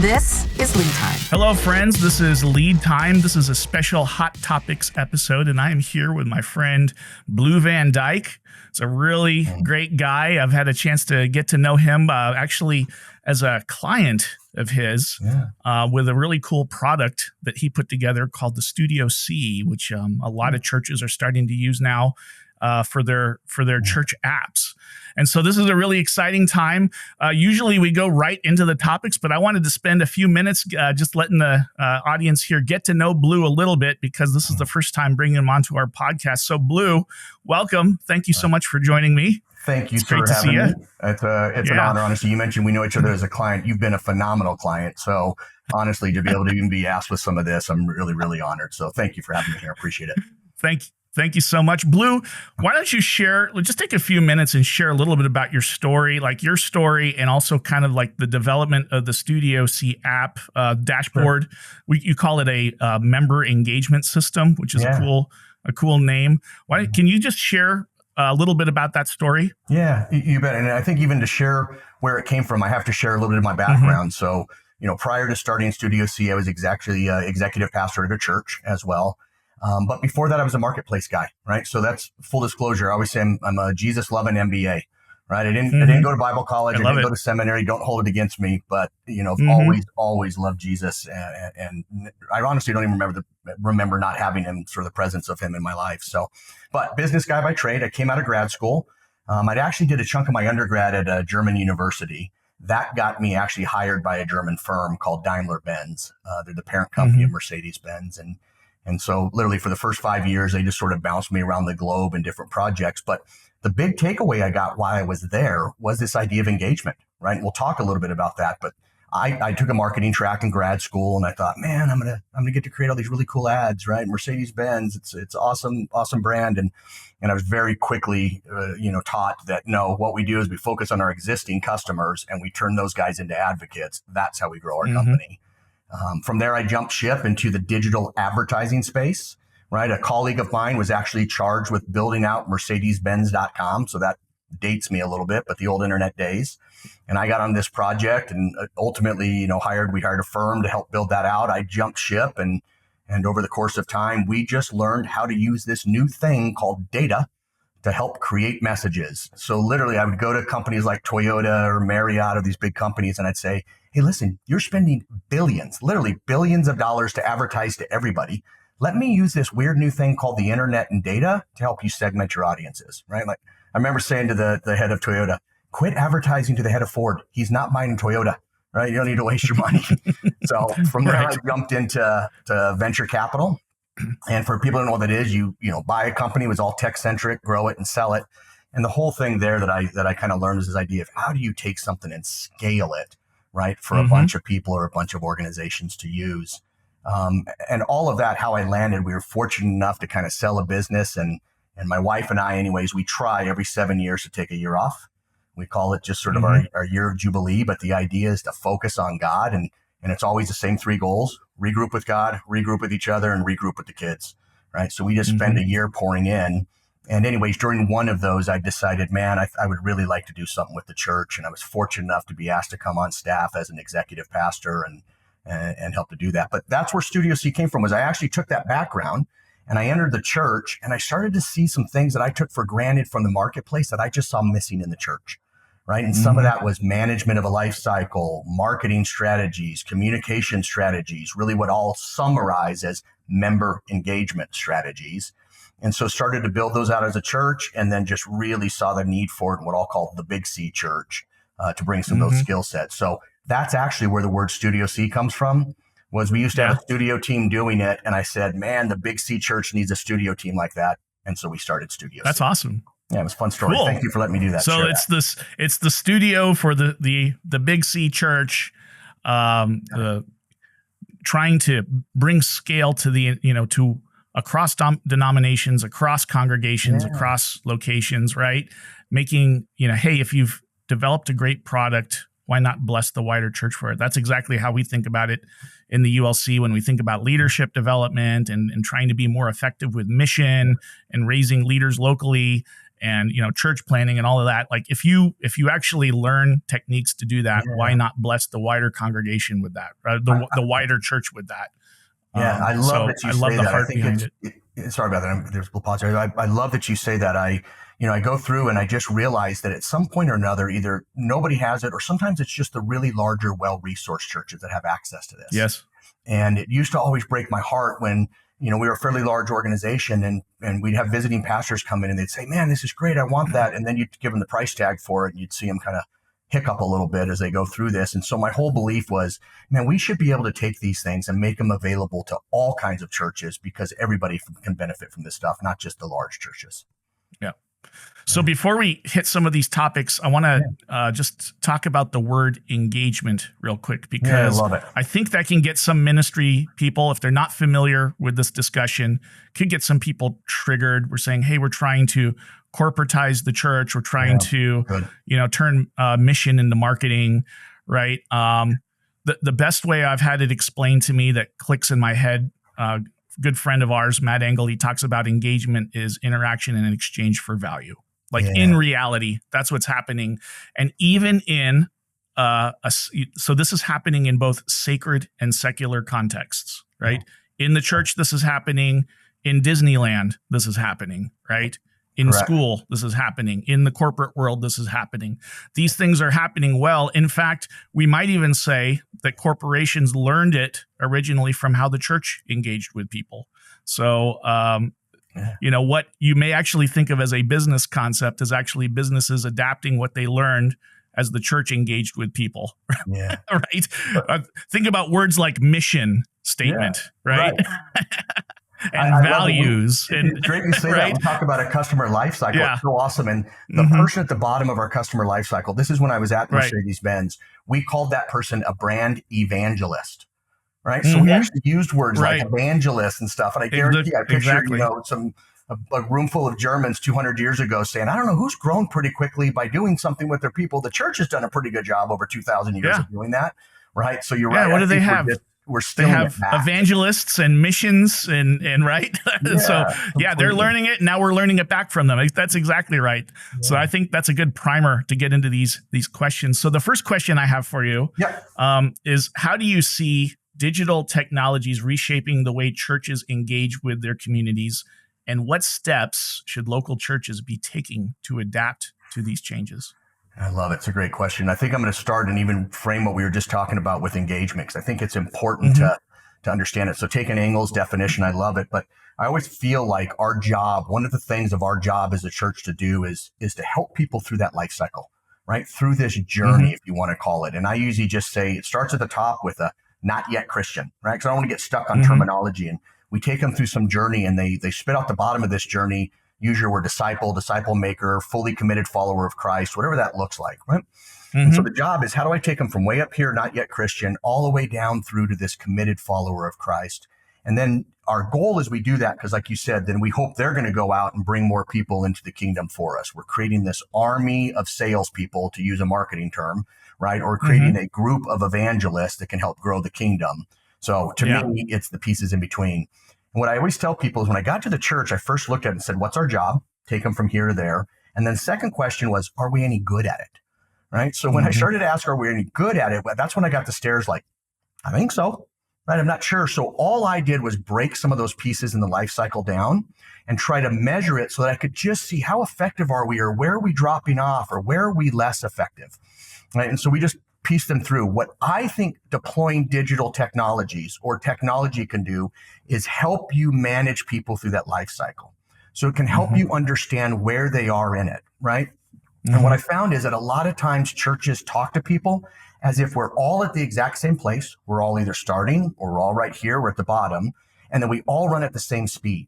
This is Lead Time. Hello, friends. This is Lead Time. This is a special Hot Topics episode, and I am here with my friend Blue Van Dyke. It's a really great guy. I've had a chance to get to know him actually as a client of his with a really cool product that he put together called the Studio C, which a lot of churches are starting to use now for their church apps. And so this is a really exciting time. Usually we go right into the topics, but I wanted to spend a few minutes just letting the audience here get to know Blue a little bit, because this is the first time bringing him onto our podcast. So Blue, welcome. Thank you so much for joining me. Thank you for having me. It's an honor. Honestly, you mentioned we know each other as a client. You've been a phenomenal client. So honestly, to be able to even be asked with some of this, I'm really, really honored. So thank you for having me here. Appreciate it. Thank you so much. Blue, why don't you just take a few minutes and share a little bit about your story, and also kind of like the development of the Studio C app dashboard. Sure. You call it a member engagement system, which is a cool name. Can you just share a little bit about that story? Yeah, you bet. And I think even to share where it came from, I have to share a little bit of my background. So, prior to starting Studio C, I was executive pastor at a church as well. But before that, I was a marketplace guy, right? So that's full disclosure. I always say I'm a Jesus-loving MBA, right? I didn't go to Bible college. I didn't go to seminary. Don't hold it against me. But, always loved Jesus. And I honestly don't even remember not having him, sort of the presence of him in my life. So, but business guy by trade. I came out of grad school. I actually did a chunk of my undergrad at a German university. That got me actually hired by a German firm called Daimler Benz. They're the parent company of Mercedes Benz. And so literally for the first 5 years, they just sort of bounced me around the globe in different projects. But the big takeaway I got while I was there was this idea of engagement, right? And we'll talk a little bit about that. But I took a marketing track in grad school, and I thought, man, I'm gonna get to create all these really cool ads, right? Mercedes Benz, it's awesome brand. And I was very quickly, taught that no, what we do is we focus on our existing customers and we turn those guys into advocates. That's how we grow our company. From there, I jumped ship into the digital advertising space, right? A colleague of mine was actually charged with building out mercedesbenz.com. So that dates me a little bit, but the old internet days. And I got on this project and ultimately, we hired a firm to help build that out. I jumped ship and over the course of time, we just learned how to use this new thing called data to help create messages. So literally I would go to companies like Toyota or Marriott or these big companies, and I'd say, hey, listen, you're spending literally billions of dollars to advertise to everybody. Let me use this weird new thing called the internet and data to help you segment your audiences, right? Like I remember saying to the head of Toyota, quit advertising to the head of Ford. He's not buying Toyota, right? You don't need to waste your money. So from there, I jumped into venture capital. And for people who don't know what that is, you buy a company, it was all tech centric, grow it and sell it. And the whole thing there that I kind of learned is this idea of how do you take something and scale it, right, for a bunch of people or a bunch of organizations to use. And all of that, how I landed, we were fortunate enough to kind of sell a business. And my wife and I, anyways, we try every 7 years to take a year off. We call it just sort of our year of Jubilee. But the idea is to focus on God. And it's always the same 3 goals: regroup with God, regroup with each other, and regroup with the kids, right? So we just spend a year pouring in. And anyways, during one of those, I decided, man, I would really like to do something with the church. And I was fortunate enough to be asked to come on staff as an executive pastor and help to do that. But that's where Studio C came from, was I actually took that background and I entered the church and I started to see some things that I took for granted from the marketplace that I just saw missing in the church, right? And some of that was management of a life cycle, marketing strategies, communication strategies, really what I'll summarize as member engagement strategies. And so started to build those out as a church, and then just really saw the need for it in what I'll call the Big C church to bring some of those skill sets. So that's actually where the word Studio C comes from, was we used to have a studio team doing it. And I said, man, the Big C church needs a studio team like that. And so we started Studio C. That's awesome. Yeah, it was a fun story. Cool. Thank you for letting me do that. So it's the studio for the Big C church, trying to bring scale to to across denominations, across congregations, across locations, right? Making, hey, if you've developed a great product, why not bless the wider church for it? That's exactly how we think about it in the ULC when we think about leadership development and trying to be more effective with mission and raising leaders locally. and church planning and all of that. Like if you actually learn techniques to do that, why not bless the wider congregation with that, the wider church with that? Yeah, I love that you say the that. heart behind it. Sorry about that. There's a little pause there. I love that you say that. I go through and I just realize that at some point or another, either nobody has it, or sometimes it's just the really larger, well-resourced churches that have access to this. Yes. And it used to always break my heart when, we were a fairly large organization and we'd have visiting pastors come in and they'd say, man, this is great. I want that. And then you'd give them the price tag for it and you'd see them kind of hiccup a little bit as they go through this. And so my whole belief was, man, we should be able to take these things and make them available to all kinds of churches because everybody can benefit from this stuff, not just the large churches. Yeah. So before we hit some of these topics, I want to just talk about the word engagement real quick, because I love it. I think that can get some ministry people, if they're not familiar with this discussion, could get some people triggered. We're saying, hey, we're trying to corporatize the church. We're trying to, turn mission into marketing, right? The best way I've had it explained to me that clicks in my head, good friend of ours, Matt Engel, he talks about engagement is interaction in exchange for value. Like in reality, that's what's happening. And even in, so this is happening in both sacred and secular contexts, right? In the church, this is happening. In Disneyland, this is happening, right? In school, this is happening. In the corporate world, this is happening. These things are happening well. In fact, we might even say that corporations learned it originally from how the church engaged with people. So, what you may actually think of as a business concept is actually businesses adapting what they learned as the church engaged with people. Yeah. Right? Think about words like mission statement, right? And I values. It's great you say that. We talk about a customer life cycle. Yeah. It's so awesome. And the person at the bottom of our customer life cycle, this is when I was at Mercedes Benz, we called that person a brand evangelist. Right. So we actually used words like evangelist and stuff. And I guarantee I picture, a room full of Germans 200 years ago saying, I don't know who's grown pretty quickly by doing something with their people. The church has done a pretty good job over 2,000 years of doing that. Right. So you're right. What do they have? They have evangelists and missions and right. So they're learning it. Now we're learning it back from them. That's exactly right. Yeah. So I think that's a good primer to get into these questions. So the first question I have for you is, how do you see digital technologies reshaping the way churches engage with their communities, and what steps should local churches be taking to adapt to these changes? I love it. It's a great question. I think I'm going to start and even frame what we were just talking about with engagement, because I think it's important to understand it. So taking Engel's definition, I love it. But I always feel like our job, one of the things of our job as a church to do is to help people through that life cycle, right? Through this journey, if you want to call it. And I usually just say it starts at the top with a not yet Christian, right? Because I don't want to get stuck on terminology. And we take them through some journey and they spit out the bottom of this journey. Use your word disciple maker, fully committed follower of Christ, whatever that looks like, right? And so the job is, how do I take them from way up here, not yet Christian, all the way down through to this committed follower of Christ? And then our goal is we do that because, like you said, then we hope they're going to go out and bring more people into the kingdom for us. We're creating this army of salespeople, to use a marketing term, right? Or creating a group of evangelists that can help grow the kingdom. So to me, it's the pieces in between. And what I always tell people is, when I got to the church, I first looked at it and said, what's our job? Take them from here to there. And then second question was, are we any good at it? Right. So when I started to ask, are we any good at it? That's when I got the stares like, I think so. Right. I'm not sure. So all I did was break some of those pieces in the life cycle down and try to measure it so that I could just see how effective are we, or where are we dropping off, or where are we less effective? Right. And so we just piece them through. What I think deploying digital technologies or technology can do is help you manage people through that life cycle. So it can help you understand where they are in it, right? And what I found is that a lot of times churches talk to people as if we're all at the exact same place. We're all either starting or we're all right here, we're at the bottom, and then we all run at the same speed.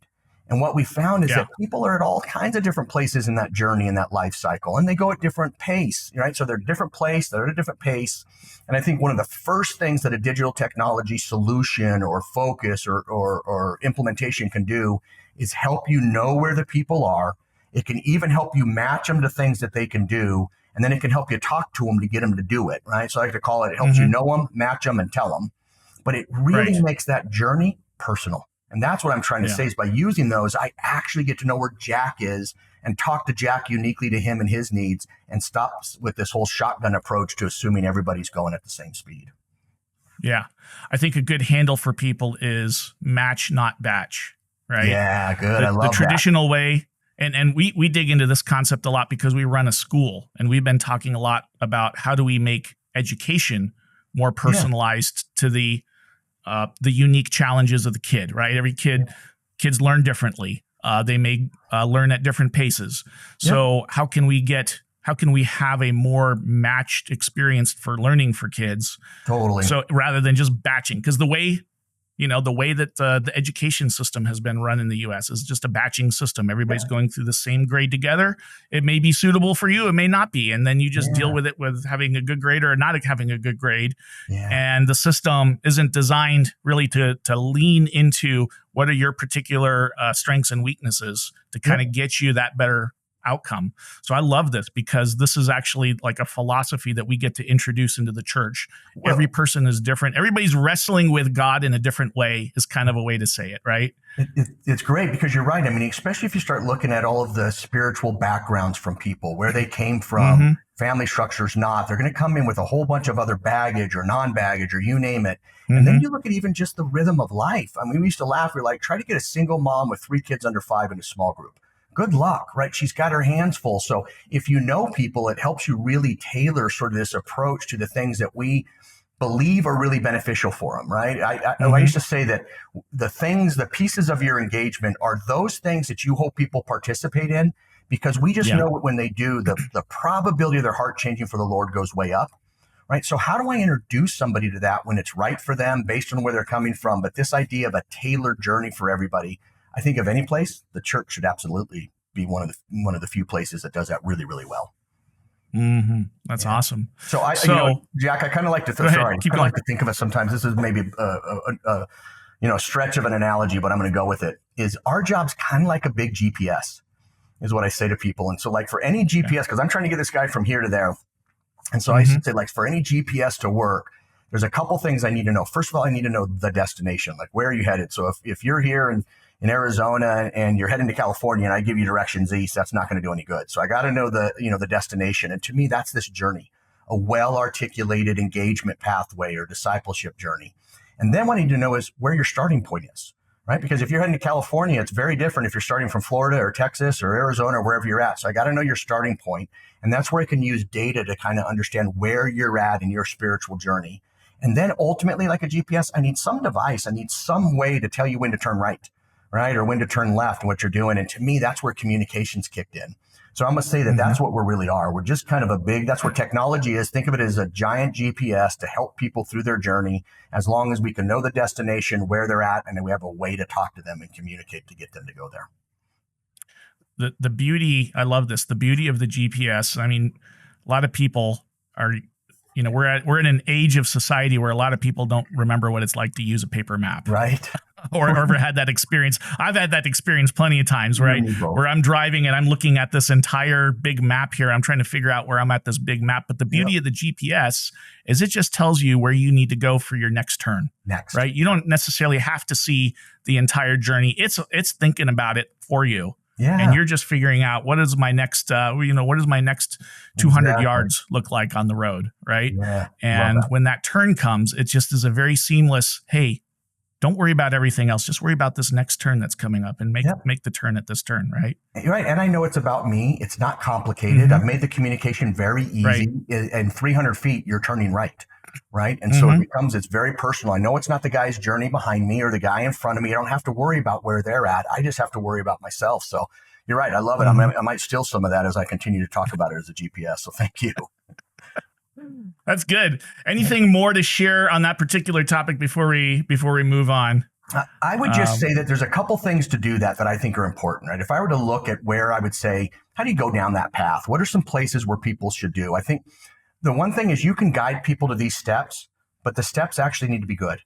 And what we found is that people are at all kinds of different places in that journey, in that life cycle, and they go at different pace, right? So they're at a different place, they're at a different pace. And I think one of the first things that a digital technology solution or focus or implementation can do is help you know where the people are. It can even help you match them to things that they can do. And then it can help you talk to them to get them to do it, right? So I like to call it, it helps you know them, match them, and tell them. But it really makes that journey personal. And that's what I'm trying to say is by using those, I actually get to know where Jack is and talk to Jack uniquely to him and his needs, and stop with this whole shotgun approach to assuming everybody's going at the same speed. Yeah. I think a good handle for people is match, not batch, right? Yeah, good. I love the traditional way. And we dig into this concept a lot because we run a school, and we've been talking a lot about how do we make education more personalized to the unique challenges of the kid, right? Every kids learn differently. They may learn at different paces. So how can we have a more matched experience for learning for kids? Totally. So rather than just batching, because the way that the education system has been run in the U.S. is just a batching system. Everybody's going through the same grade together. It may be suitable for you. It may not be. And then you just deal with it with having a good grade or not having a good grade. Yeah. And the system isn't designed really to lean into what are your particular strengths and weaknesses to kind of get you that better outcome. So I love this because this is actually like a philosophy that we get to introduce into the church. Well, every person is different. Everybody's wrestling with God in a different way is kind of a way to say it, right? It's great because you're right. I mean, especially if you start looking at all of the spiritual backgrounds from people, where they came from, family structures, they're going to come in with a whole bunch of other baggage or non-baggage or you name it. And then you look at even just the rhythm of life. I mean, we used to laugh. We're like, try to get a single mom with 3 kids under 5 in a small group. Good luck, right? She's got her hands full. So if you know people, it helps you really tailor sort of this approach to the things that we believe are really beneficial for them, right? I used to say that the pieces of your engagement are those things that you hope people participate in, because we just know when they do, the probability of their heart changing for the Lord goes way up, right? So how do I introduce somebody to that when it's right for them based on where they're coming from? But this idea of a tailored journey for everybody, I think of any place, the church should absolutely be one of the few places that does that really, really well. That's awesome. So Jack, I kind of like to think of it sometimes. This is maybe a stretch of an analogy, but I'm going to go with it. Is our job's kind of like a big GPS, is what I say to people. And so, like for any GPS, because I'm trying to get this guy from here to there, and so I used to say, like for any GPS to work, there's a couple things I need to know. First of all, I need to know the destination, like where are you headed. So if you're here in Arizona and you're heading to California and I give you directions east, that's not going to do any good. So I got to know the destination. And to me, that's this journey, a well-articulated engagement pathway or discipleship journey. And then what I need to know is where your starting point is, right? Because if you're heading to California, it's very different if you're starting from Florida or Texas or Arizona or wherever you're at. So I got to know your starting point. And that's where I can use data to kind of understand where you're at in your spiritual journey. And then ultimately, like a GPS, I need some device. I need some way to tell you when to turn right, or when to turn left and what you're doing. And to me, that's where communications kicked in. So I'm going to say that that's what we really are. We're just kind of that's where technology is. Think of it as a giant GPS to help people through their journey, as long as we can know the destination, where they're at, and then we have a way to talk to them and communicate to get them to go there. The beauty, I love this, the beauty of the GPS. I mean, a lot of people are, we're in an age of society where a lot of people don't remember what it's like to use a paper map. Right. or ever had that experience. I've had that experience plenty of times, right? Where I'm driving and I'm looking at this entire big map here. I'm trying to figure out where I'm at this big map. But the beauty of the GPS is it just tells you where you need to go for your next turn. Right? You don't necessarily have to see the entire journey. It's thinking about it for you. Yeah. And you're just figuring out what is my next, what does my next 200 yards look like on the road, right? Yeah. And when that turn comes, it just is a very seamless, hey, don't worry about everything else. Just worry about this next turn that's coming up and make the turn at this turn, right? Right. And I know it's about me. It's not complicated. I've made the communication very easy. Right. And 300 feet, you're turning right. Right. And so it's very personal. I know it's not the guy's journey behind me or the guy in front of me. I don't have to worry about where they're at. I just have to worry about myself. So you're right. I love it. I might steal some of that as I continue to talk about it as a GPS. So thank you. That's good. Anything more to share on that particular topic before we move on? I would just say that there's a couple things to do that I think are important, right? If I were to look at where I would say, how do you go down that path? What are some places where people should do? I think the one thing is you can guide people to these steps, but the steps actually need to be good,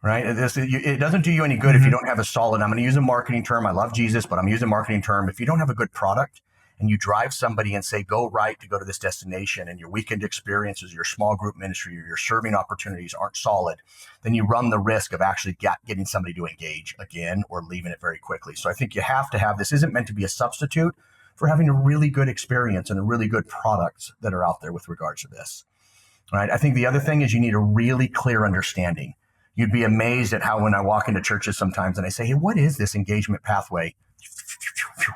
right? It doesn't do you any good if you don't have a solid, I'm going to use a marketing term. I love Jesus, but I'm using a marketing term. If you don't have a good product and you drive somebody and say, go right to go to this destination, and your weekend experiences, your small group ministry, or your serving opportunities aren't solid, then you run the risk of actually getting somebody to engage again or leaving it very quickly. So I think you have to have, this isn't meant to be a substitute for having a really good experience and a really good products that are out there with regards to this. All right. I think the other thing is you need a really clear understanding. You'd be amazed at how when I walk into churches sometimes and I say, hey, what is this engagement pathway?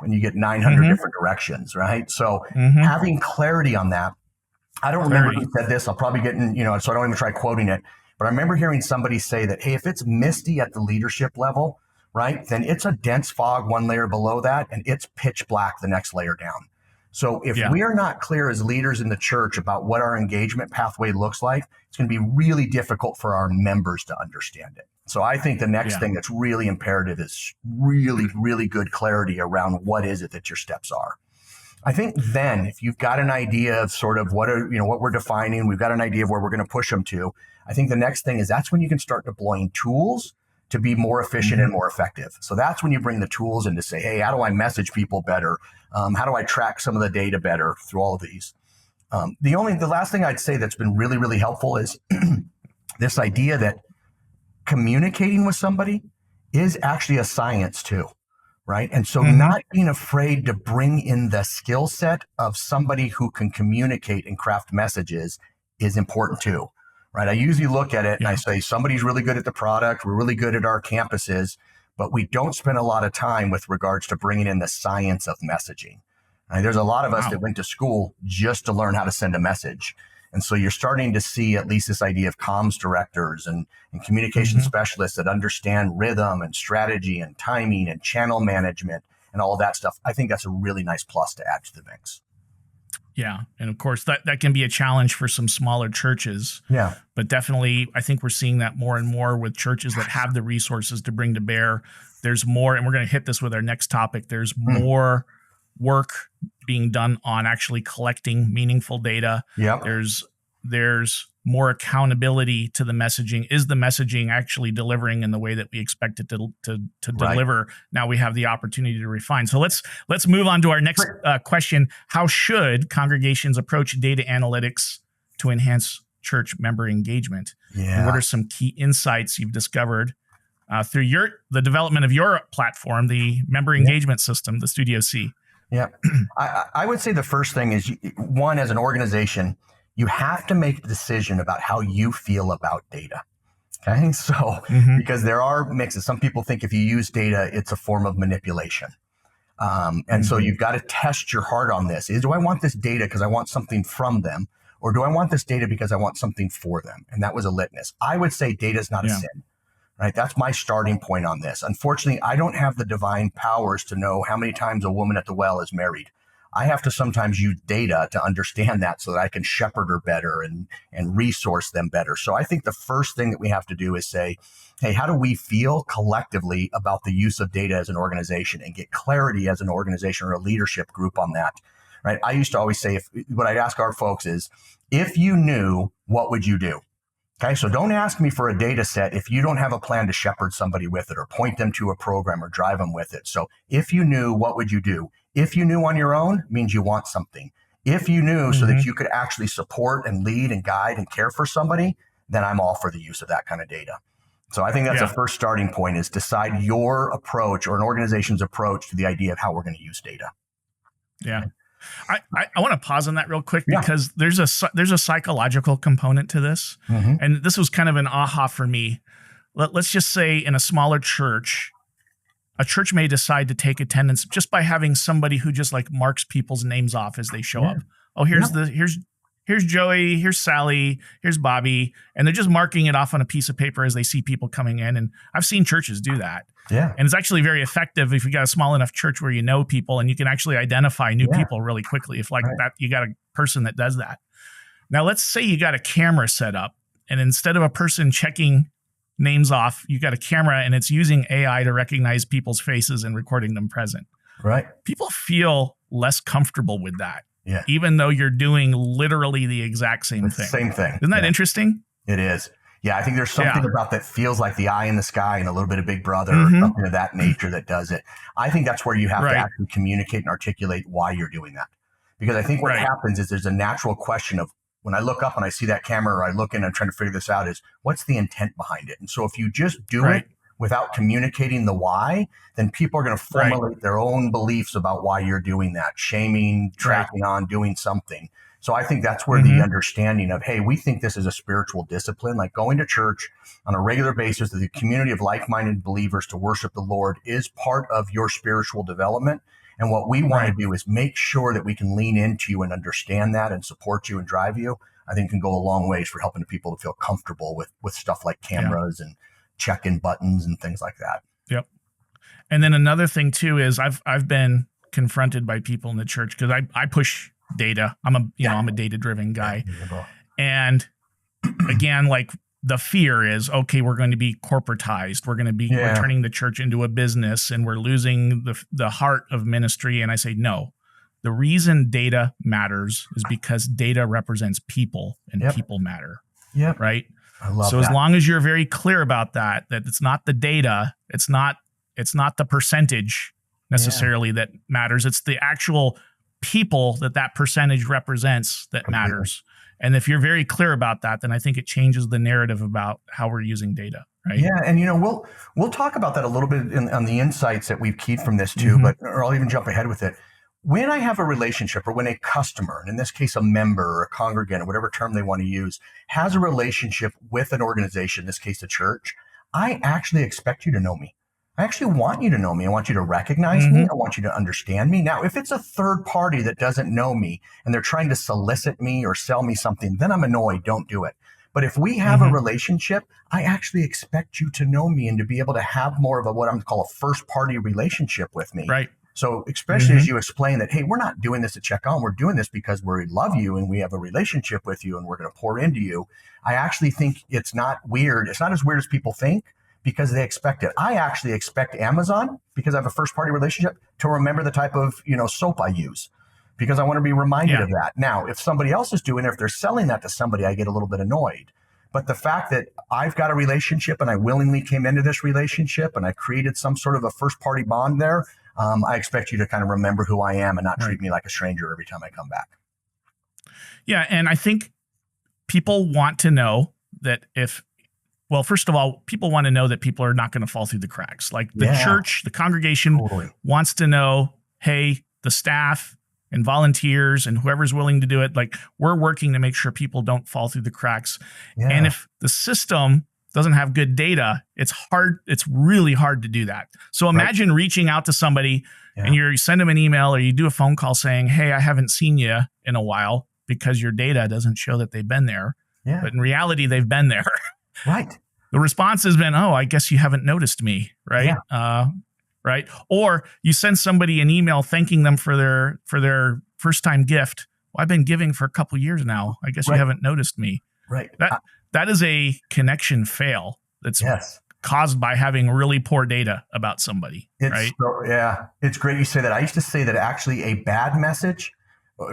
And you get 900 different directions, right? So having clarity on that. I don't remember who said this. I'll probably get in, so I don't even try quoting it. But I remember hearing somebody say that, hey, if it's misty at the leadership level, right, then it's a dense fog one layer below that, and it's pitch black the next layer down. So if we are not clear as leaders in the church about what our engagement pathway looks like, it's going to be really difficult for our members to understand it. So I think the next thing that's really imperative is really, really good clarity around what is it that your steps are. I think then if you've got an idea of sort of what we're defining, we've got an idea of where we're going to push them to. I think the next thing is that's when you can start deploying tools to be more efficient and more effective. So that's when you bring the tools in to say, hey, how do I message people better? How do I track some of the data better through all of these? The last thing I'd say that's been really, really helpful is this idea that communicating with somebody is actually a science too, right? And so not being afraid to bring in the skill set of somebody who can communicate and craft messages is important too, right? I usually look at it and I say, somebody's really good at the product. We're really good at our campuses, but we don't spend a lot of time with regards to bringing in the science of messaging. Right? There's a lot of us that went to school just to learn how to send a message. And so you're starting to see at least this idea of comms directors and communication specialists that understand rhythm and strategy and timing and channel management and all of that stuff. I think that's a really nice plus to add to the mix. Yeah. And of course, that can be a challenge for some smaller churches. Yeah. But definitely, I think we're seeing that more and more with churches that have the resources to bring to bear. There's more, and we're going to hit this with our next topic. There's more work being done on actually collecting meaningful data. Yep. There's more accountability to the messaging. Is the messaging actually delivering in the way that we expect it to deliver? Now we have the opportunity to refine. So let's move on to our next question. How should congregations approach data analytics to enhance church member engagement? Yeah. And what are some key insights you've discovered through the development of your platform, the member engagement system, the Studio C? Yeah. I would say the first thing is, one, as an organization, you have to make a decision about how you feel about data. Okay. So, because there are mixes, some people think if you use data, it's a form of manipulation. And so you've got to test your heart on this. Do I want this data because I want something from them? Or do I want this data because I want something for them? And that was a litmus. I would say data is not a sin. Right? That's my starting point on this. Unfortunately, I don't have the divine powers to know how many times a woman at the well is married. I have to sometimes use data to understand that so that I can shepherd her better and resource them better. So I think the first thing that we have to do is say, hey, how do we feel collectively about the use of data as an organization and get clarity as an organization or a leadership group on that, right? I used to always say, what I'd ask our folks is, if you knew, what would you do? Okay, so don't ask me for a data set if you don't have a plan to shepherd somebody with it or point them to a program or drive them with it. So if you knew, what would you do? If you knew on your own, means you want something. If you knew so that you could actually support and lead and guide and care for somebody, then I'm all for the use of that kind of data. So I think that's the first starting point, is decide your approach or an organization's approach to the idea of how we're going to use data. Yeah. I want to pause on that real quick because there's a psychological component to this. And this was kind of an aha for me. Let's just say in a smaller church, a church may decide to take attendance just by having somebody who just like marks people's names off as they show up. Oh, here's Joey, here's Sally, here's Bobby. And they're just marking it off on a piece of paper as they see people coming in. And I've seen churches do that. Yeah. And it's actually very effective if you got a small enough church where you know people and you can actually identify new people really quickly. If that, you got a person that does that. Now, let's say you got a camera set up, and instead of a person checking names off, you got a camera and it's using AI to recognize people's faces and recording them present. Right. People feel less comfortable with that. Yeah. Even though you're doing literally the exact same thing. Same thing. Isn't that interesting? It is. Yeah, I think there's something about that feels like the eye in the sky and a little bit of Big Brother or Mm-hmm. something of that nature that does it. I think that's where you have to Right. actually communicate and articulate why you're doing that. Because I think what Right. happens is there's a natural question of when I look up and I see that camera or I look in and I'm trying to figure this out is what's the intent behind it? And so if you just do Right. it without communicating the why, then people are going to Right. formulate their own beliefs about why you're doing that, shaming, Right. tracking on, doing something. So I think that's where Mm-hmm. the understanding of, hey, we think this is a spiritual discipline, like going to church on a regular basis, the community of like-minded believers to worship the Lord is part of your spiritual development. And what we want Right. to do is make sure that we can lean into you and understand that and support you and drive you. I think can go a long ways for helping people to feel comfortable with stuff like cameras and check-in buttons and things like that. Yep. And then another thing too is I've been confronted by people in the church because I push data. I'm a data driven guy. And again, like the fear is, okay, we're going to be corporatized. We're going to be we're turning the church into a business and we're losing the heart of ministry. And I say, no, the reason data matters is because data represents people and people matter. Yep. Right. I love so that. As long as you're very clear about that it's not the data, it's not the percentage necessarily that matters. It's the actual people that percentage represents that matters. And if you're very clear about that, then I think it changes the narrative about how we're using data. Right. Yeah. And, we'll talk about that a little bit on the insights that we've keyed from this too, or I'll even jump ahead with it. When I have a relationship or when a customer, and in this case, a member or a congregant or whatever term they want to use, has a relationship with an organization, in this case, a church, I actually expect you to know me. I actually want you to know me. I want you to recognize me. I want you to understand me. Now, if it's a third party that doesn't know me and they're trying to solicit me or sell me something, then I'm annoyed. Don't do it. But if we have a relationship, I actually expect you to know me and to be able to have more of what I'm going to call a first party relationship with me. Right. So especially as you explain that, hey, we're not doing this to check on, we're doing this because we love you and we have a relationship with you and we're going to pour into you. I actually think it's not weird. It's not as weird as people think because they expect it. I actually expect Amazon, because I have a first party relationship, to remember the type of, soap I use because I want to be reminded of that. Now, if somebody else is doing it, if they're selling that to somebody, I get a little bit annoyed. But the fact that I've got a relationship and I willingly came into this relationship and I created some sort of a first party bond there, I expect you to kind of remember who I am and not treat me like a stranger every time I come back. Yeah. And I think people want to know that first of all, people want to know that people are not going to fall through the cracks. Like the church, the congregation wants to know, hey, the staff and volunteers and whoever's willing to do it, like we're working to make sure people don't fall through the cracks. Yeah. And if the system doesn't have good data, it's really hard to do that. So imagine reaching out to somebody and you send them an email or you do a phone call saying, hey, I haven't seen you in a while because your data doesn't show that they've been there. Yeah. But in reality, they've been there. Right. The response has been, oh, I guess you haven't noticed me. Right. Yeah. Right. Or you send somebody an email thanking them for their first time gift. Well, I've been giving for a couple of years now. I guess you haven't noticed me. Right. That is a connection fail that's caused by having really poor data about somebody. It's great you say that. I used to say that actually a bad message,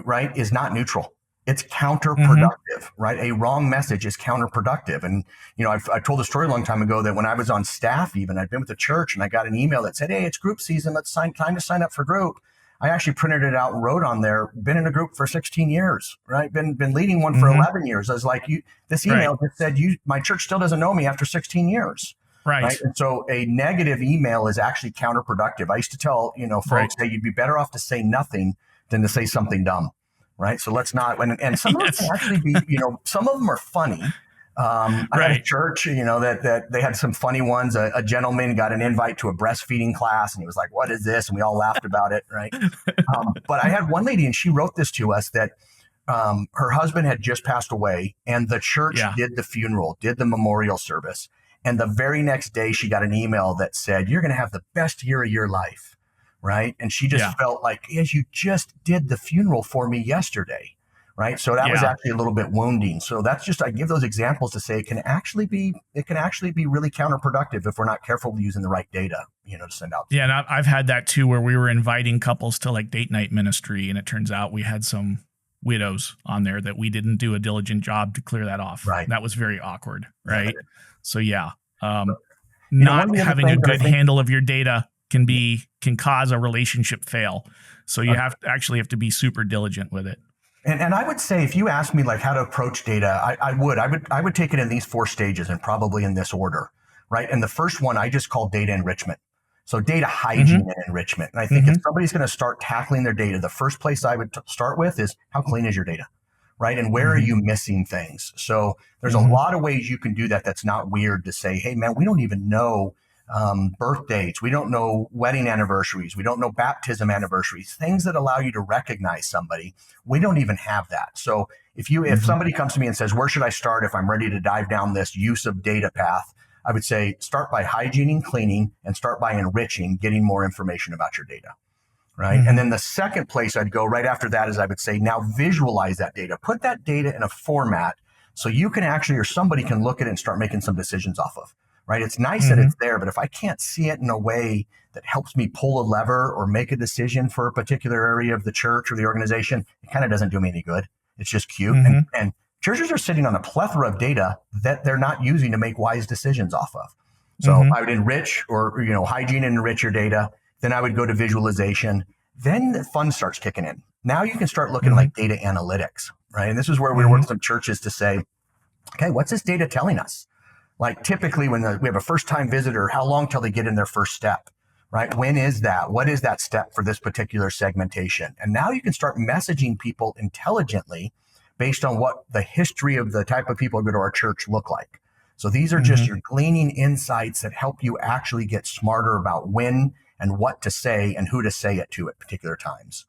right, is not neutral. It's counterproductive, right? A wrong message is counterproductive. And, I told a story a long time ago that when I was on staff, even I'd been with the church and I got an email that said, hey, it's group season. Time to sign up for group. I actually printed it out and wrote on there, been in a group for 16 years, right? Been leading one for 11 years. I was like, this email just said, my church still doesn't know me after 16 years. Right. And so a negative email is actually counterproductive. I used to tell, folks that you'd be better off to say nothing than to say something dumb. Right. So let's not, and some of them can actually be, some of them are funny. I had a church, that they had some funny ones. A gentleman got an invite to a breastfeeding class and he was like, what is this? And we all laughed about it. Right. But I had one lady and she wrote this to us that her husband had just passed away and the church did the funeral, did the memorial service. And the very next day she got an email that said, you're going to have the best year of your life. Right. And she just felt like, yes, you just did the funeral for me yesterday. Right. So that was actually a little bit wounding. So that's just, I give those examples to say it can actually be really counterproductive if we're not careful using the right data, to send out. Yeah. And I've had that too, where we were inviting couples to like date night ministry. And it turns out we had some widows on there that we didn't do a diligent job to clear that off. Right. That was very awkward, right? So yeah, One not of the other having a things that I good think, handle of your data can cause a relationship fail. So you have to be super diligent with it. and I would say if you ask me like how to approach data, I would take it in these 4 stages and probably in this order, right? And the first one I just call data enrichment. So data hygiene and enrichment. And I think if somebody's going to start tackling their data, the first place I would start with is how clean is your data, right? And where are you missing things? So there's a lot of ways you can do that. That's not weird to say, hey man, we don't even know birth dates. We don't know wedding anniversaries. We don't know baptism anniversaries, things that allow you to recognize somebody. We don't even have that. So if somebody comes to me and says, where should I start if I'm ready to dive down this use of data path? I would say start by hygiening, cleaning, and start by enriching, getting more information about your data, right? And then the second place I'd go right after that is I would say, now visualize that data. Put that data in a format so you can actually, or somebody can look at it and start making some decisions off of, right? It's nice that it's there, but if I can't see it in a way that helps me pull a lever or make a decision for a particular area of the church or the organization, it kind of doesn't do me any good. It's just cute. And churches are sitting on a plethora of data that they're not using to make wise decisions off of. So I would enrich or, hygiene and enrich your data. Then I would go to visualization. Then the fun starts kicking in. Now you can start looking like data analytics, right? And this is where we work with some churches to say, okay, what's this data telling us? Like typically when we have a first time visitor, how long till they get in their first step, right? When is that? What is that step for this particular segmentation? And now you can start messaging people intelligently based on what the history of the type of people who go to our church look like. So these are just your gleaning insights that help you actually get smarter about when and what to say and who to say it to at particular times.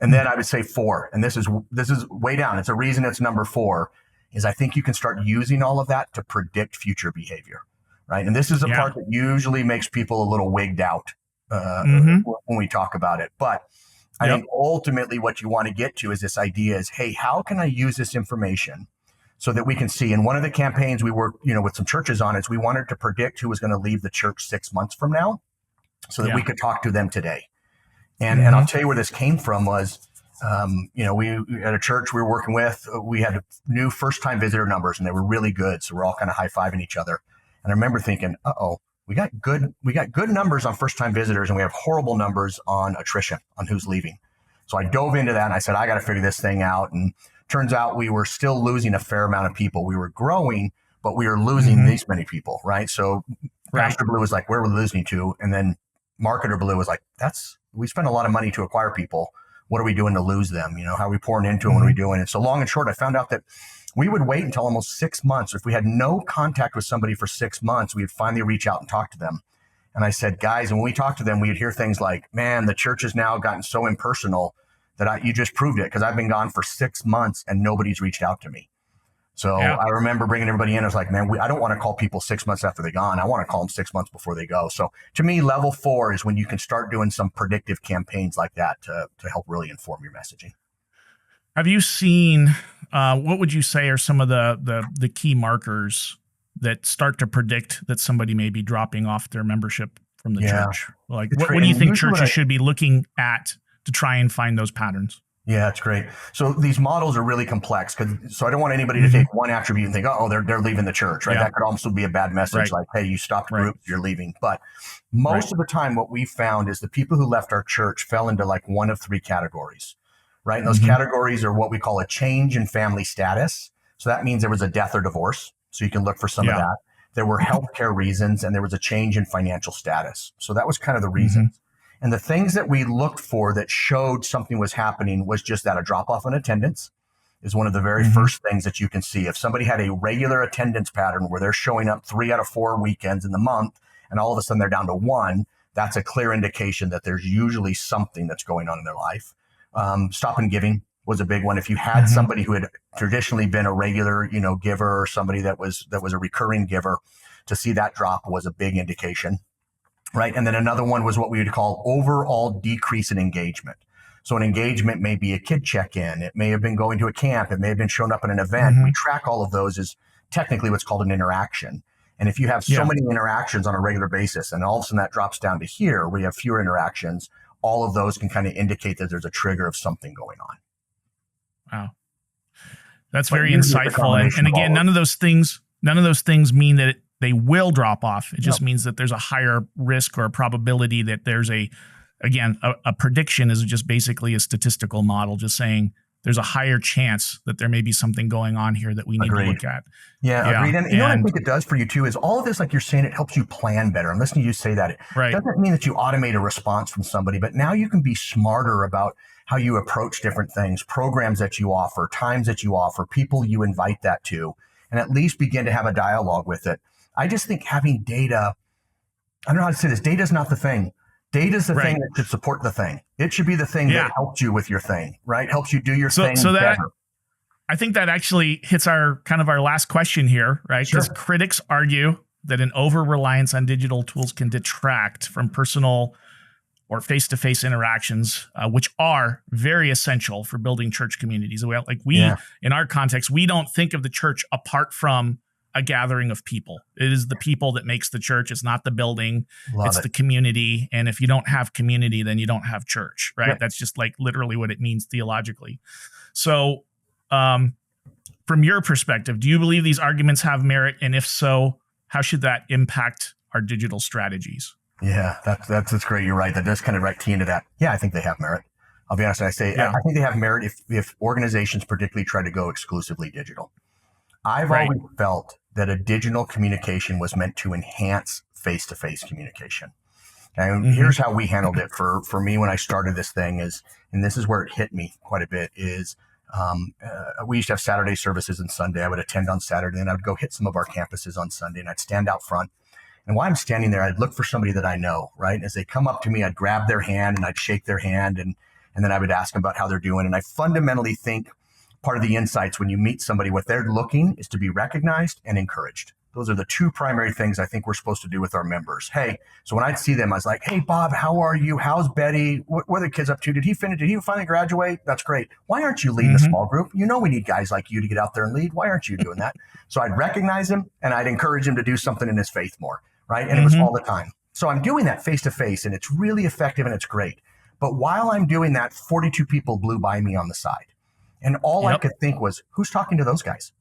And then I would say 4, and this is way down. It's a reason it's number 4, is I think you can start using all of that to predict future behavior, right? And this is the part that usually makes people a little wigged out when we talk about it. But I think ultimately what you want to get to is this idea is, hey, how can I use this information so that we can see? And one of the campaigns we worked, with some churches on is we wanted to predict who was going to leave the church 6 months from now so that we could talk to them today. And I'll tell you where this came from was, we at a church we were working with, we had new first-time visitor numbers and they were really good. So we're all kind of high-fiving each other. And I remember thinking, we got good numbers on first-time visitors and we have horrible numbers on attrition, on who's leaving. So I dove into that and I said, I got to figure this thing out. And turns out we were still losing a fair amount of people. We were growing, but we were losing these many people, right? So Pastor Blue was like, where are we losing to? And then Marketer Blue was like, we spend a lot of money to acquire people. What are we doing to lose them? How are we pouring into them? What are we doing? And so long and short, I found out that we would wait until almost 6 months. If we had no contact with somebody for 6 months, we would finally reach out and talk to them. And I said, guys, and when we talked to them, we would hear things like, man, the church has now gotten so impersonal that you just proved it because I've been gone for 6 months and nobody's reached out to me. So I remember bringing everybody in. I was like, man, I don't want to call people 6 months after they're gone. I want to call them 6 months before they go. So to me, level 4 is when you can start doing some predictive campaigns like that to help really inform your messaging. Have you seen, what would you say are some of the key markers that start to predict that somebody may be dropping off their membership from the church? Like, what do you think churches should be looking at to try and find those patterns? Yeah, it's great. So these models are really complex so I don't want anybody to take one attribute and think, they're leaving the church, right? That could also be a bad message, like, hey, you stopped groups, you're leaving. But most of the time, what we found is the people who left our church fell into like one of 3 categories, right? And those categories are what we call a change in family status. So that means there was a death or divorce. So you can look for some of that. There were healthcare reasons, and there was a change in financial status. So that was kind of the reasons. And the things that we looked for that showed something was happening was just that a drop off in attendance is one of the very first things that you can see. If somebody had a regular attendance pattern where they're showing up 3 out of 4 weekends in the month, and all of a sudden they're down to 1, that's a clear indication that there's usually something that's going on in their life. Stop and giving was a big one. If you had somebody who had traditionally been a regular, giver, or somebody that was a recurring giver, to see that drop was a big indication. Right. And then another one was what we would call overall decrease in engagement. So an engagement may be a kid check-in. It may have been going to a camp. It may have been showing up at an event. We track all of those as technically what's called an interaction. And if you have so many interactions on a regular basis and all of a sudden that drops down to here where you have fewer interactions, all of those can kind of indicate that there's a trigger of something going on. Wow. That's But very usually it's a insightful. And combination of again, all of none of those things mean that they will drop off. It just Nope. means that there's a higher risk or a probability that there's a prediction is just basically a statistical model, just saying there's a higher chance that there may be something going on here that we need to look at. Yeah, Yeah. agreed. And you know what I think it does for you too is all of this, like you're saying, it helps you plan better. I'm listening to you say that. It Right. doesn't mean that you automate a response from somebody, but now you can be smarter about how you approach different things, programs that you offer, times that you offer, people you invite that to, and at least begin to have a dialogue with it. I just think having data, I don't know how to say this, data is not the thing. Data is the Right. thing that should support the thing. It should be the thing Yeah. that helps you with your thing, right? Helps you do your thing So that better. I think that actually hits our last question here, right? Sure. Because critics argue that an over-reliance on digital tools can detract from personal or face-to-face interactions, which are very essential for building church communities. In our context, we don't think of the church apart from a gathering of people. It is the people that makes the church. It's not the building. It's the community. And if you don't have community, then you don't have church, right? Yep. That's just like literally what it means theologically. So from your perspective, do you believe these arguments have merit? And if so, how should that impact our digital strategies? Yeah, that's great. You're right. That does kind of key into that. Yeah, I think they have merit. I'll be honest. I think they have merit if organizations particularly try to go exclusively digital. I've always felt that a digital communication was meant to enhance face-to-face communication. And here's how we handled it for me when I started this thing and this is where it hit me quite a bit is we used to have Saturday services and Sunday. I would attend on Saturday and I'd go hit some of our campuses on Sunday and I'd stand out front. And while I'm standing there, I'd look for somebody that I know, right? And as they come up to me, I'd grab their hand and I'd shake their hand and then I would ask them about how they're doing. And I fundamentally think part of the insights when you meet somebody, what they're looking is to be recognized and encouraged. Those are the two primary things I think we're supposed to do with our members. Hey, so when I'd see them, I was like, hey, Bob, how are you? How's Betty? What are the kids up to? Did he finally graduate? That's great. Why aren't you leading a small group? You know we need guys like you to get out there and lead. Why aren't you doing that? So I'd recognize him and I'd encourage him to do something in his faith more. Right. And it was all the time. So I'm doing that face to face and it's really effective and it's great. But while I'm doing that, 42 people blew by me on the side. And all I could think was, who's talking to those guys?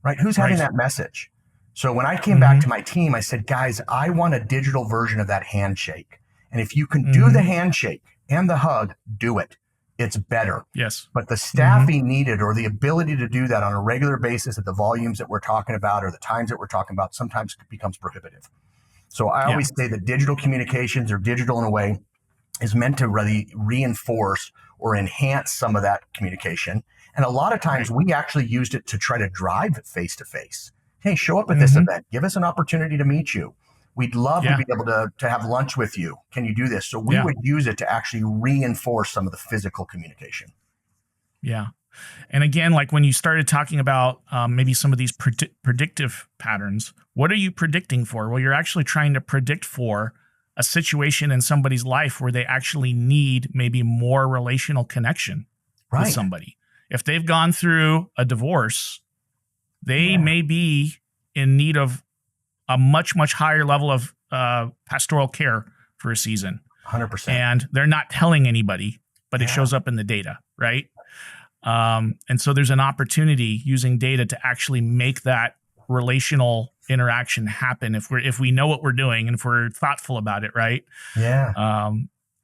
Right. Who's having that message? So when I came back to my team, I said, guys, I want a digital version of that handshake. And if you can do the handshake and the hug, do it. It's better. Yes. But the staffing needed or the ability to do that on a regular basis at the volumes that we're talking about or the times that we're talking about sometimes becomes prohibitive. So I always say that digital communications or digital in a way is meant to really reinforce or enhance some of that communication. And a lot of times we actually used it to try to drive face to face. Hey, show up at this event. Give us an opportunity to meet you. We'd love to be able to have lunch with you. Can you do this? So we would use it to actually reinforce some of the physical communication. Yeah. And again, like when you started talking about maybe some of these predictive patterns, what are you predicting for? Well, you're actually trying to predict for a situation in somebody's life where they actually need maybe more relational connection with somebody. If they've gone through a divorce, they may be in need of a much, much higher level of pastoral care for a season. 100%. And they're not telling anybody, but it shows up in the data, right? And so there's an opportunity using data to actually make that relational interaction happen if we know what we're doing and if we're thoughtful about it, right? Yeah.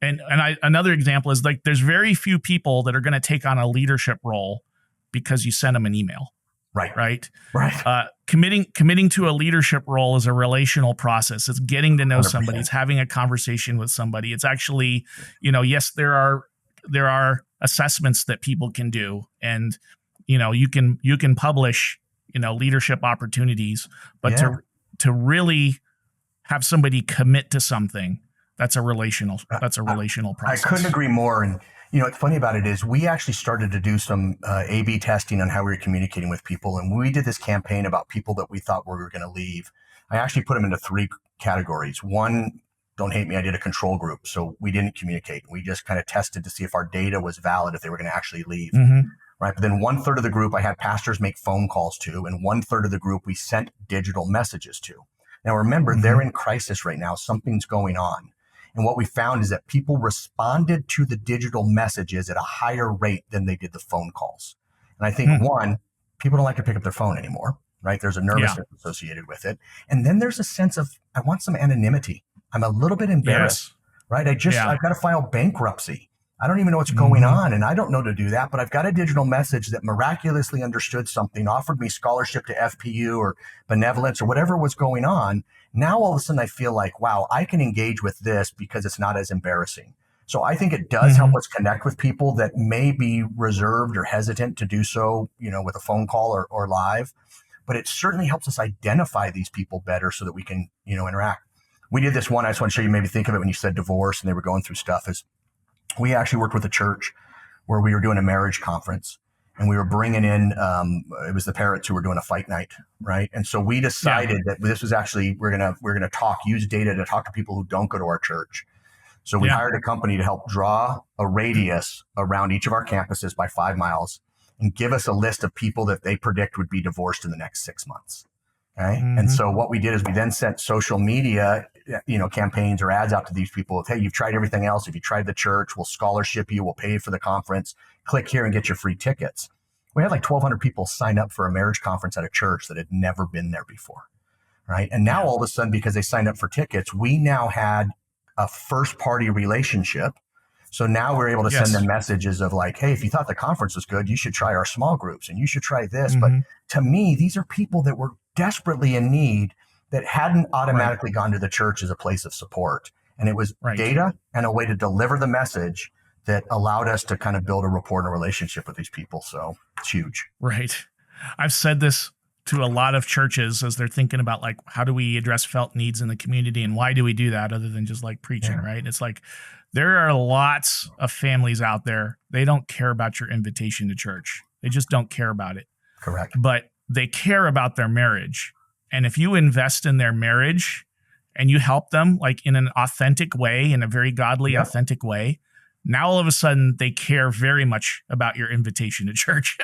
Another example is like there's very few people that are going to take on a leadership role because you send them an email. Right. Committing to a leadership role is a relational process. It's getting to know 100%. somebody. It's having a conversation with somebody. It's actually, yes, there are assessments that people can do, and you can publish leadership opportunities, but to really have somebody commit to something, that's a relational process. I couldn't agree more. And what's funny about it is we actually started to do some A/B testing on how we were communicating with people. And when we did this campaign about people that we thought were going to leave, I actually put them into three categories. One, don't hate me, I did a control group. So we didn't communicate. We just kind of tested to see if our data was valid, if they were going to actually leave. Right. But then 1/3 of the group I had pastors make phone calls to, and 1/3 of the group we sent digital messages to. Now, remember, they're in crisis right now. Something's going on. And what we found is that people responded to the digital messages at a higher rate than they did the phone calls. And I think one, people don't like to pick up their phone anymore, right? There's a nervousness associated with it. And then there's a sense of, I want some anonymity. I'm a little bit embarrassed, right? I've got to file bankruptcy. I don't even know what's going on, and I don't know to do that, but I've got a digital message that miraculously understood something, offered me scholarship to FPU or benevolence or whatever was going on. Now, all of a sudden, I feel like, wow, I can engage with this because it's not as embarrassing. So I think it does help us connect with people that may be reserved or hesitant to do so, with a phone call or live, but it certainly helps us identify these people better so that we can, interact. We did this one. I just want to show you, maybe think of it when you said divorce and they were going through stuff, is we actually worked with a church where we were doing a marriage conference, and we were bringing in, it was the parents who were doing a fight night, right? And so we decided that this was actually, we're gonna use data to talk to people who don't go to our church. So we hired a company to help draw a radius around each of our campuses by 5 miles and give us a list of people that they predict would be divorced in the next 6 months. Okay. And so what we did is we then sent social media, campaigns or ads out to these people of, hey, you've tried everything else. If you tried the church, we'll scholarship you, we'll pay for the conference. Click here and get your free tickets. We had like 1,200 people sign up for a marriage conference at a church that had never been there before. Right. And now all of a sudden, because they signed up for tickets, we now had a first party relationship. So now we're able to send them messages of like, hey, if you thought the conference was good, you should try our small groups and you should try this. But to me, these are people that were desperately in need that hadn't automatically gone to the church as a place of support. And it was data and a way to deliver the message that allowed us to kind of build a rapport and a relationship with these people. So it's huge. Right. I've said this to a lot of churches as they're thinking about like, how do we address felt needs in the community and why do we do that other than just like preaching, right? It's like, there are lots of families out there. They don't care about your invitation to church. They just don't care about it. Correct. But they care about their marriage. And if you invest in their marriage and you help them like in an authentic way, in a very godly, authentic way, now all of a sudden they care very much about your invitation to church.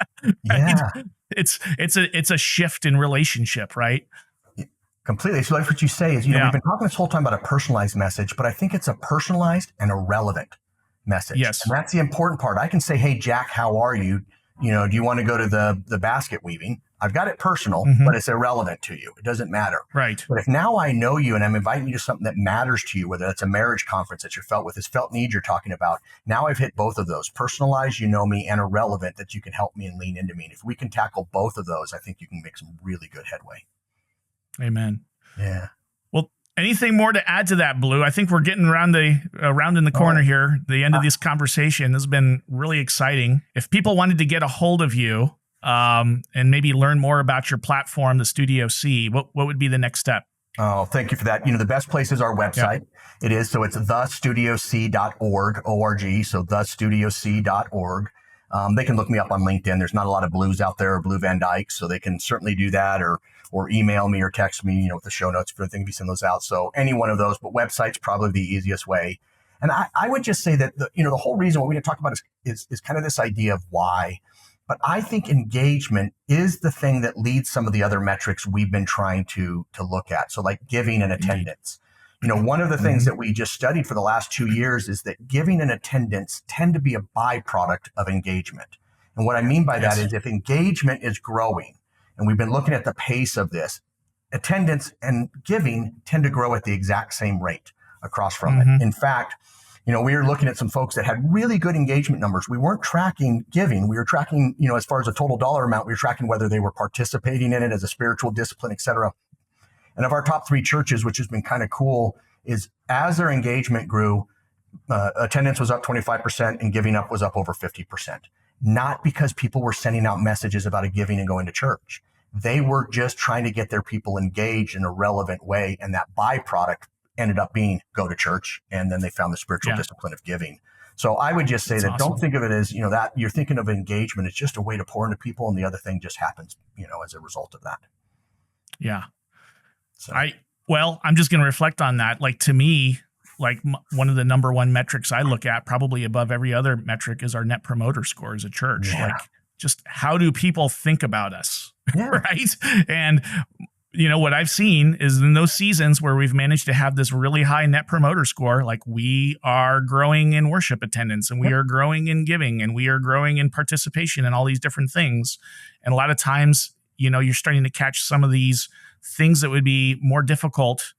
Right? It's a shift in relationship, right? Completely. So like what you say is, we've been talking this whole time about a personalized message, but I think it's a personalized and a relevant message. Yes. And that's the important part. I can say, hey, Jack, how are you? Do you want to go to the basket weaving? I've got it personal, but it's irrelevant to you. It doesn't matter. Right. But if now I know you and I'm inviting you to something that matters to you, whether that's a marriage conference that you're felt with, this felt need you're talking about, now I've hit both of those, personalized, me, and irrelevant, that you can help me and lean into me. And if we can tackle both of those, I think you can make some really good headway. Amen. Yeah. Well, anything more to add to that, Blue? I think we're getting around in the corner here. The end of this conversation has been really exciting. If people wanted to get a hold of you and maybe learn more about your platform, the Studio C, what would be the next step? Oh, thank you for that. The best place is our website. It is. So it's thestudioc.org, O-R-G. So thestudioc.org. They can look me up on LinkedIn. There's not a lot of Blues out there, or Blue Van Dyke, so they can certainly do that, or email me or text me, with the show notes, if you send those out. So any one of those, but website's probably the easiest way. And I would just say that the whole reason what we didn't talk about is kind of this idea of why. But I think engagement is the thing that leads some of the other metrics we've been trying to look at. So like giving and attendance. One of the things that we just studied for the last 2 years is that giving and attendance tend to be a byproduct of engagement. And what I mean by that is if engagement is growing, and we've been looking at the pace of this, attendance and giving tend to grow at the exact same rate across from it. In fact, we were looking at some folks that had really good engagement numbers. We weren't tracking giving. We were tracking, as far as the total dollar amount, we were tracking whether they were participating in it as a spiritual discipline, et cetera. And of our top 3 churches, which has been kind of cool, is as their engagement grew, attendance was up 25% and giving up was up over 50%. Not because people were sending out messages about a giving and going to church. They were just trying to get their people engaged in a relevant way. And that byproduct ended up being go to church. And then they found the spiritual discipline of giving. So I would just say that don't think of it as, that you're thinking of engagement. It's just a way to pour into people. And the other thing just happens, as a result of that. Yeah. So. I'm just going to reflect on that. Like to me, one of the number one metrics I look at, probably above every other metric, is our net promoter score as a church. Like just how do people think about us? Right. And what I've seen is in those seasons where we've managed to have this really high net promoter score, like we are growing in worship attendance and we are growing in giving and we are growing in participation and all these different things. And a lot of times, you're starting to catch some of these things that would be more difficult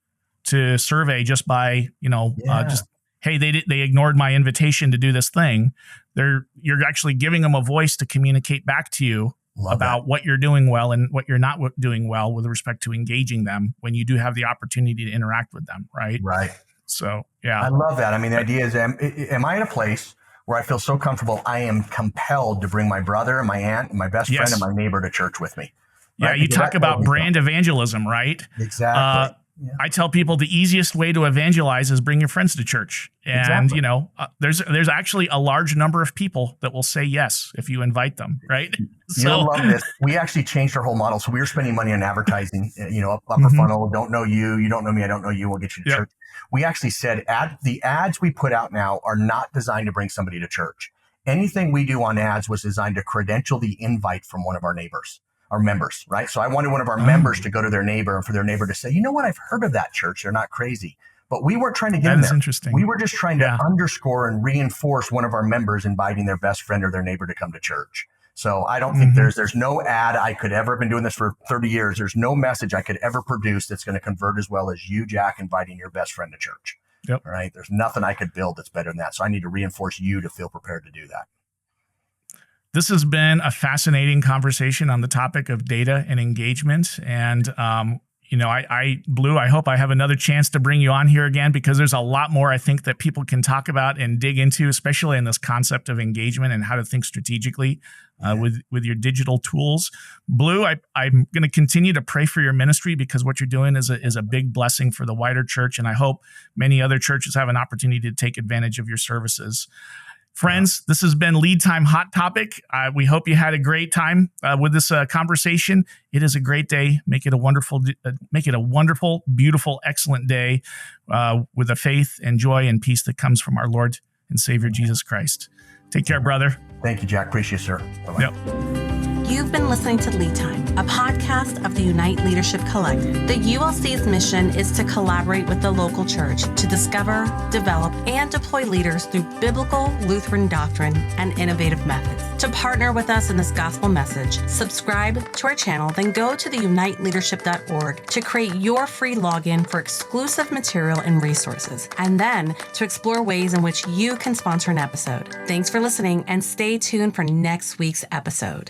to survey just by, just, hey, they ignored my invitation to do this thing. You're actually giving them a voice to communicate back to you about what you're doing well and what you're not doing well with respect to engaging them when you do have the opportunity to interact with them. Right. Right. So, yeah. I love that. I mean, the idea is, am I in a place where I feel so comfortable, I am compelled to bring my brother and my aunt and my best friend and my neighbor to church with me? Right? Yeah. You talk about brand evangelism, right? Exactly. I tell people the easiest way to evangelize is bring your friends to church. And, there's actually a large number of people that will say yes if you invite them, right? You'll love this. We actually changed our whole model. So we were spending money on advertising, upper funnel, don't know you, you don't know me, I don't know you, we'll get you to church. We actually said the ads we put out now are not designed to bring somebody to church. Anything we do on ads was designed to credential the invite from one of our neighbors. Our members, right? So I wanted one of our members to go to their neighbor and for their neighbor to say, you know what, I've heard of that church. They're not crazy. But we weren't trying to get them there. That is interesting. We were just trying to underscore and reinforce one of our members inviting their best friend or their neighbor to come to church. So I don't think there's no ad I could ever, been doing this for 30 years. There's no message I could ever produce that's going to convert as well as you, Jack, inviting your best friend to church. Yep. All right. There's nothing I could build that's better than that. So I need to reinforce you to feel prepared to do that. This has been a fascinating conversation on the topic of data and engagement. And, Blue, I hope I have another chance to bring you on here again, because there's a lot more I think that people can talk about and dig into, especially in this concept of engagement and how to think strategically with your digital tools. Blue, I'm going to continue to pray for your ministry, because what you're doing is a big blessing for the wider church. And I hope many other churches have an opportunity to take advantage of your services. Friends, this has been Lead Time Hot Topic. We hope you had a great time with this conversation. It is a great day. Make it a wonderful, beautiful, excellent day with the faith and joy and peace that comes from our Lord and Savior Jesus Christ. Take care, brother. Thank you, Jack. Appreciate it, sir. Bye-bye. Yep. You've been listening to Lead Time, a podcast of the Unite Leadership Collective. The ULC's mission is to collaborate with the local church to discover, develop, and deploy leaders through biblical Lutheran doctrine and innovative methods. To partner with us in this gospel message, subscribe to our channel, then go to theuniteleadership.org to create your free login for exclusive material and resources, and then to explore ways in which you can sponsor an episode. Thanks for listening, and stay tuned for next week's episode.